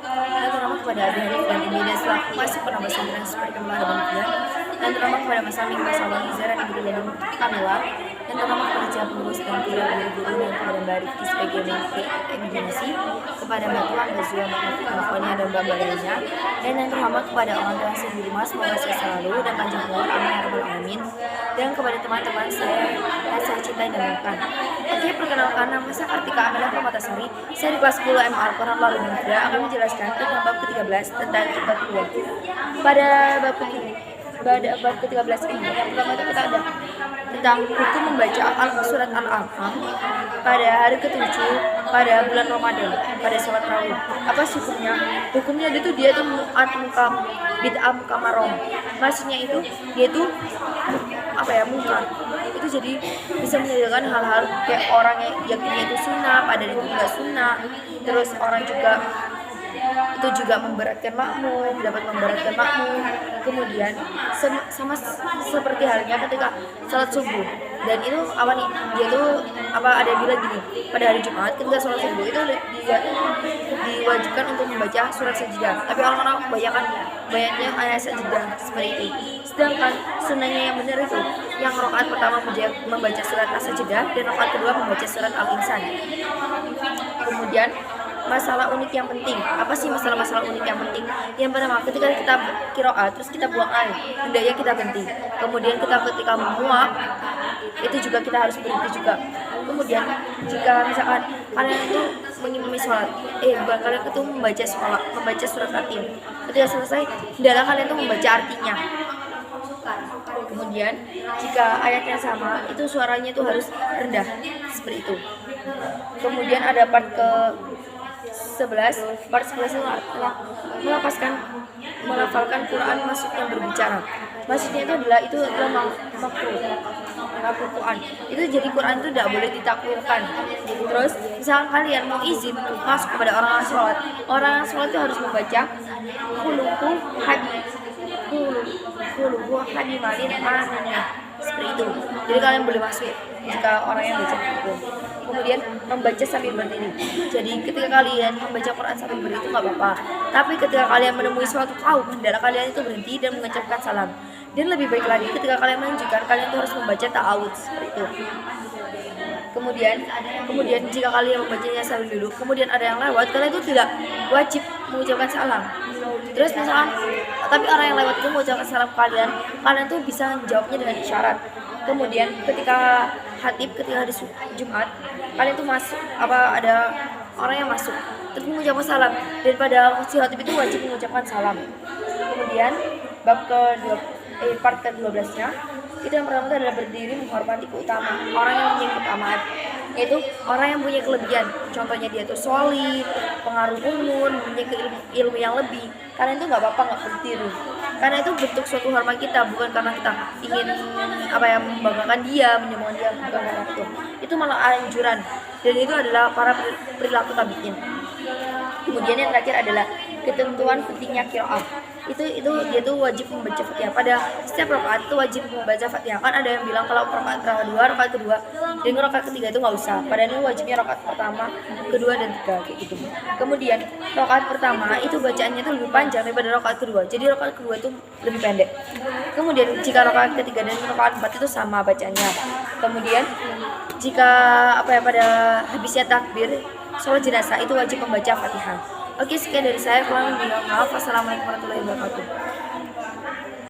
dan terutama kepada adik-adik dan ibu dan selaku masuk penambah pesantren seperti Kemala dan dan terutama kepada Mas Amin, Mas Awal, Izara, dan Ibu dan Kamila, dan terutama kepada siapa pengurus dan tidak dari guru dan kepada Mbak Rifki sebagai emergency, kepada Mbak Tuhan, Mbak Zua, Mbak Nafi, Mbak Konya, dan Mbak lainnya, dan yang terhormat kepada orang tua saya di rumah, semoga sehat selalu dan panjang umur, amin ya rabbal alamin, dan kepada teman-teman saya yang saya cintai dan banggakan. Oke, perkenalkan, nama saya Kartika Amelia Pramatasari. Saya di kelas 10 MA Al-Quran Lalu Muda akan menjelaskan tentang bab ke-13 tentang kitab kedua. Pada bab ke-13 ini, yang pertama itu kita ada tentang hukum membaca surat Al-An'am pada hari ke-7 pada bulan Ramadan pada sholat rawih. Apa sih hukumnya? Hukumnya itu dia tuh bid'ah mukamarong. Maksudnya itu dia tuh mungkar. Itu jadi bisa menyediakan hal-hal kayak orang yang yakinnya itu sunnah padahal itu enggak sunnah. Terus orang juga itu juga memberatkan makmum, dapat memberatkan makmum. Kemudian sama seperti halnya ketika salat subuh. Dan itu dia tuh ada yang bilang gini, pada hari Jumat ketika salat subuh itu diwajibkan untuk membaca surat Sajdah. Tapi orang-orang banyaknya ayat Sajdah seperti itu. Sedangkan sunnahnya yang benar itu yang rakaat pertama membaca surat As-Sajdah dan rakaat kedua membaca surat Al-Insan. Kemudian masalah unik yang penting. Apa sih masalah unik yang penting? Yang pertama, ketika kita qiraat terus kita buang air, hendaknya kita berhenti. Kemudian ketika menguap, itu juga kita harus berhenti juga. Kemudian jika misalkan kalian itu mengimami sholat, kalian itu membaca surat Yasin. Ketika selesai, hendaklah kalian itu membaca artinya. Kemudian jika ayatnya sama, itu suaranya itu harus rendah seperti itu. Kemudian ada part ke-11 itu melafalkan Quran maksudnya berbicara. Maksudnya itu adalah makruh Quran. Itu jadi Quran itu tidak boleh ditakwilkan. Terus misalkan kalian mau izin masuk kepada orang sholat itu harus membaca hadimalin aminnya seperti itu. Jadi kalian boleh masuk jika orang yang baca itu. Kemudian membaca sambil berdiri. Jadi ketika kalian membaca Quran sambil berdiri itu nggak apa-apa. Tapi ketika kalian menemui suatu kaum, hendaklah kalian itu berhenti dan mengucapkan salam. Dan lebih baik lagi ketika kalian menunjukkan, kalian itu harus membaca ta'awudz seperti itu. Kemudian jika kalian membacanya sambil duduk, kemudian ada yang lewat, kalian itu tidak wajib mengucapkan salam. Terus misalkan tapi orang yang lewat itu mengucapkan salam kalian tuh bisa menjawabnya dengan isyarat. Kemudian ketika hari Jumat, kalian tuh masuk ada orang yang masuk terus mengucapkan salam, dan pada si khatib itu wajib mengucapkan salam. Kemudian part ke-12-nya itu yang pertama itu adalah berdiri menghormati keutamaan orang yang punya keutamaan, yaitu orang yang punya kelebihan. Contohnya dia tuh solid, pengaruh umum, punya ilmu yang lebih. Kalian itu nggak apa-apa nggak berdiri, karena itu bentuk suatu hormat kita, bukan karena kita ingin membanggakan dia, menyombongkan dia, bukan karena itu. Itu malah anjuran, dan itu adalah para perilaku tabi'in. Kemudian yang terakhir adalah ketentuan pentingnya qiraah. Itu dia tuh wajib membaca Fatihah. Pada setiap rakaat itu wajib membaca Fatihah. Kan ada yang bilang kalau rakaat kedua, dan rakaat ketiga itu nggak usah. Padahal ini wajibnya rakaat pertama, kedua, dan ketiga kayak gitu. Kemudian rakaat pertama itu bacaannya itu lebih panjang daripada rakaat kedua. Jadi rakaat kedua itu lebih pendek. Kemudian jika rakaat ketiga dan rakaat 4 itu sama bacaannya. Kemudian jika pada habisnya takbir sholat jenazah itu wajib membaca Fatihah. Oke, sekian dari saya. Kurang lebih maaf. Wassalamualaikum warahmatullahi wabarakatuh.